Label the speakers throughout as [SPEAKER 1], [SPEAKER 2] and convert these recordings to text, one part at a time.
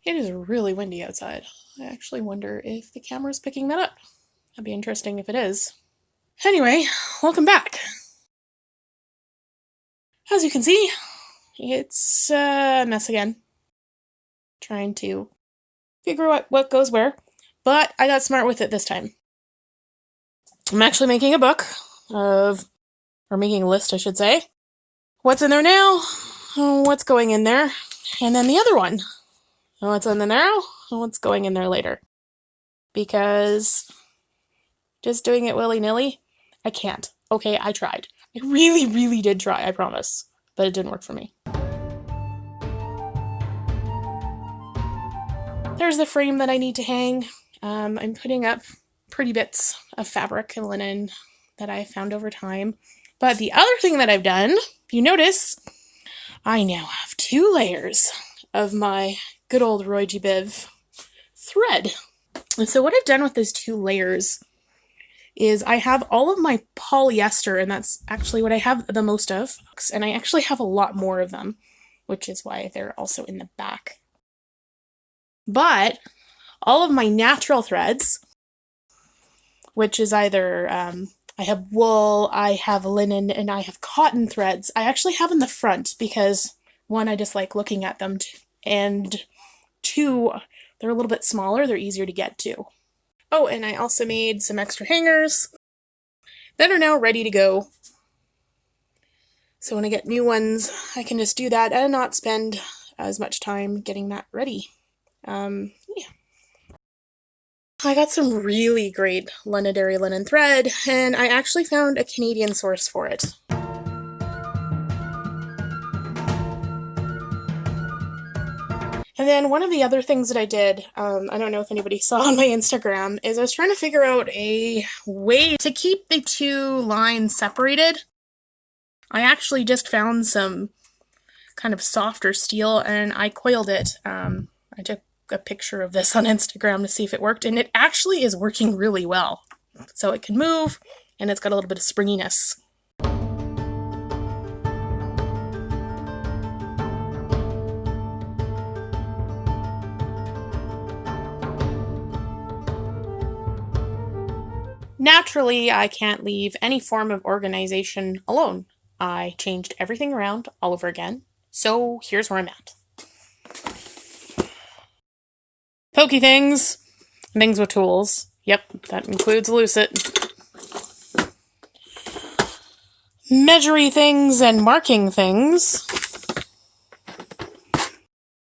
[SPEAKER 1] It is really windy outside. I actually wonder if the camera's picking that up. That'd be interesting if it is. Anyway, welcome back. As you can see, it's a mess again. Trying to figure out what goes where, but I got smart with it this time. I'm actually making a book or making a list, I should say. What's in there now, what's going in there, and then the other one. What's in there now, and what's going in there later. Because just doing it willy-nilly, I can't. Okay, I tried. I really, really did try, I promise. But it didn't work for me. There's the frame that I need to hang. I'm putting up pretty bits of fabric and linen that I found over time. But the other thing that I've done, if you notice, I now have 2 layers of my good old Roy G. Biv thread. And so what I've done with those 2 layers is I have all of my polyester, and that's actually what I have the most of. And I actually have a lot more of them, which is why they're also in the back. But all of my natural threads, which is either I have wool, I have linen, and I have cotton threads, I actually have in the front because 1, I just like looking at them, and 2, they're a little bit smaller, they're easier to get to. Oh, and I also made some extra hangers that are now ready to go. So when I get new ones, I can just do that and not spend as much time getting that ready. Yeah. I got some really great Londonderry linen thread, and I actually found a Canadian source for it. And then one of the other things that I did, I don't know if anybody saw on my Instagram, is I was trying to figure out a way to keep the 2 lines separated. I actually just found some kind of softer steel and I coiled it. I took a picture of this on Instagram to see if it worked, and it actually is working really well. So it can move, and it's got a little bit of springiness. Naturally, I can't leave any form of organization alone. I changed everything around all over again, so here's where I'm at. Pokey things with tools. Yep, that includes Lucet. Measury things and marking things.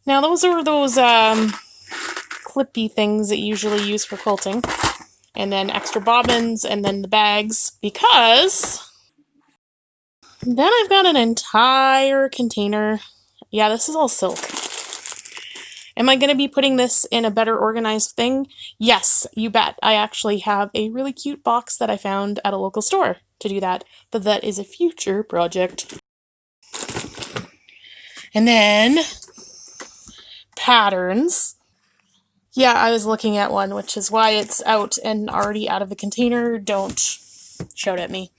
[SPEAKER 1] Now those are those clippy things that you usually use for quilting. And then extra bobbins, and then the bags, because then I've got an entire container. Yeah, this is all silk. Am I going to be putting this in a better organized thing? Yes, you bet. I actually have a really cute box that I found at a local store to do that, but that is a future project. And then patterns. Yeah, I was looking at one, which is why it's out and already out of the container. Don't shout at me.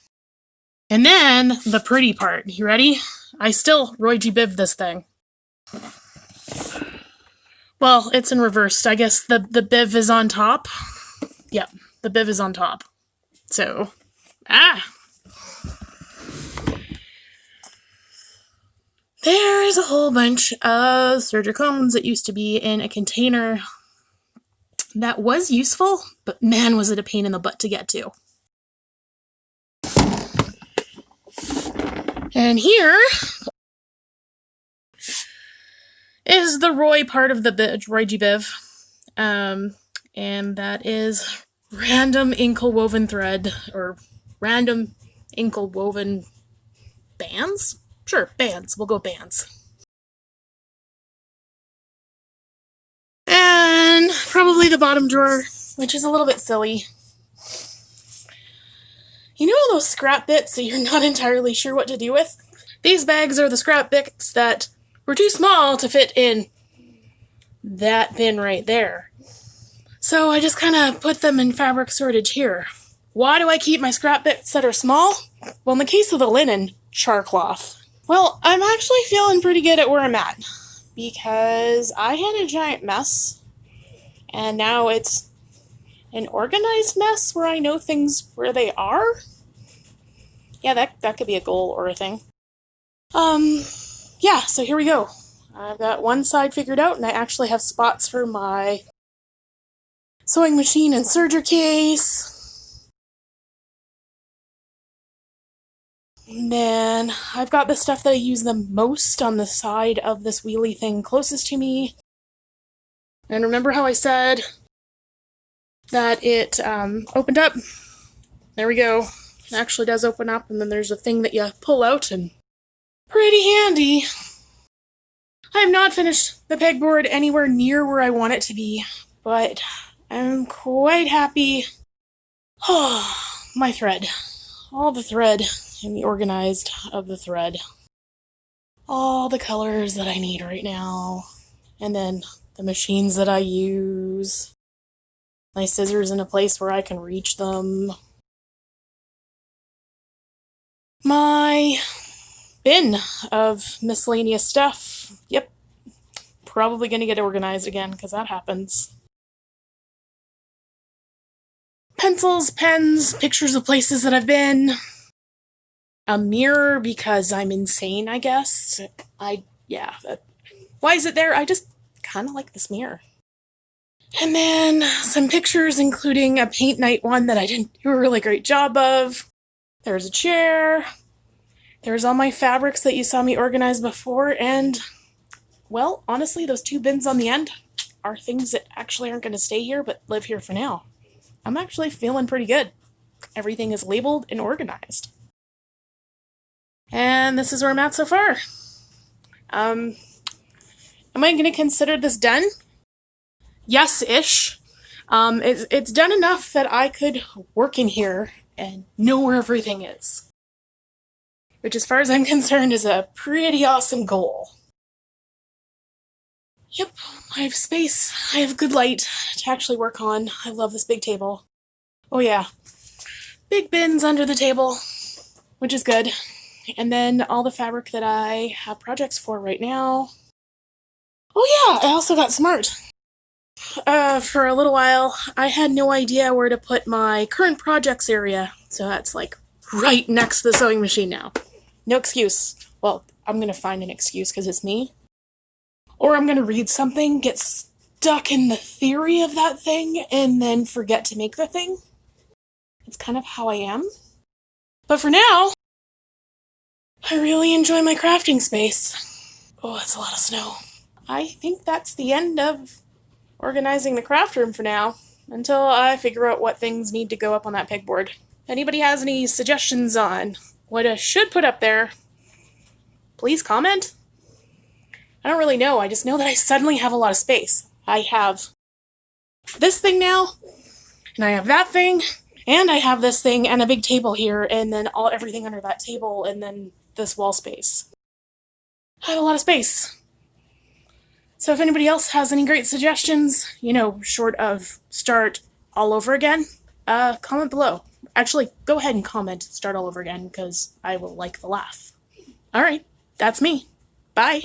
[SPEAKER 1] And then the pretty part. You ready? I still Roy G. Biv this thing. Well, it's in reverse. I guess the Biv is on top. Yep, the Biv is on top. So, there is a whole bunch of serger cones that used to be in a container that was useful, but man, was it a pain in the butt to get to. And here is the Roy part of the Roy G. Biv, and that is random inkle woven thread, or random inkle woven bands? Sure, bands. We'll go bands. And probably the bottom drawer, which is a little bit silly. You know those scrap bits that you're not entirely sure what to do with? These bags are the scrap bits that were too small to fit in that bin right there. So I just kind of put them in fabric storage here. Why do I keep my scrap bits that are small? Well, in the case of the linen, char cloth. Well, I'm actually feeling pretty good at where I'm at. because I had a giant mess, and now it's an organized mess where I know things where they are. Yeah, that could be a goal or a thing. Yeah, so here we go. I've got one side figured out, and I actually have spots for my sewing machine and serger case. And then I've got the stuff that I use the most on the side of this wheelie thing closest to me. And remember how I said that it opened up? There we go. It actually does open up, and then there's a thing that you pull out, and pretty handy. I have not finished the pegboard anywhere near where I want it to be, but I'm quite happy. Oh, my thread. All the thread and the organized of the thread. All the colors that I need right now. And then the machines that I use. My scissors in a place where I can reach them. My bin of miscellaneous stuff. Yep. Probably gonna get organized again, because that happens. Pencils, pens, pictures of places that I've been. A mirror, because I'm insane, I guess. Why is it there? I just kind of like this mirror. And then some pictures, including a paint night one that I didn't do a really great job of. There's a chair. There's all my fabrics that you saw me organize before, and, well, honestly, those two bins on the end are things that actually aren't going to stay here, but live here for now. I'm actually feeling pretty good. Everything is labeled and organized. And this is where I'm at so far. Am I going to consider this done? Yes-ish. It's done enough that I could work in here and know where everything is. Which, as far as I'm concerned, is a pretty awesome goal. Yep, I have space. I have good light to actually work on. I love this big table. Oh yeah. Big bins under the table, which is good. And then all the fabric that I have projects for right now. Oh yeah, I also got smart. For a little while, I had no idea where to put my current projects area. So that's like right next to the sewing machine now. No excuse. Well, I'm gonna find an excuse because it's me. Or I'm gonna read something, get stuck in the theory of that thing, and then forget to make the thing. It's kind of how I am. But for now, I really enjoy my crafting space. Oh, that's a lot of snow. I think that's the end of organizing the craft room for now, until I figure out what things need to go up on that pegboard. Anybody has any suggestions on what I should put up there, please comment. I don't really know, I just know that I suddenly have a lot of space. I have this thing now, and I have that thing, and I have this thing, and a big table here, and then everything under that table, and then this wall space. I have a lot of space. So if anybody else has any great suggestions, short of start all over again, comment below. Actually, go ahead and comment start all over again, because I will like the laugh. Alright, that's me. Bye!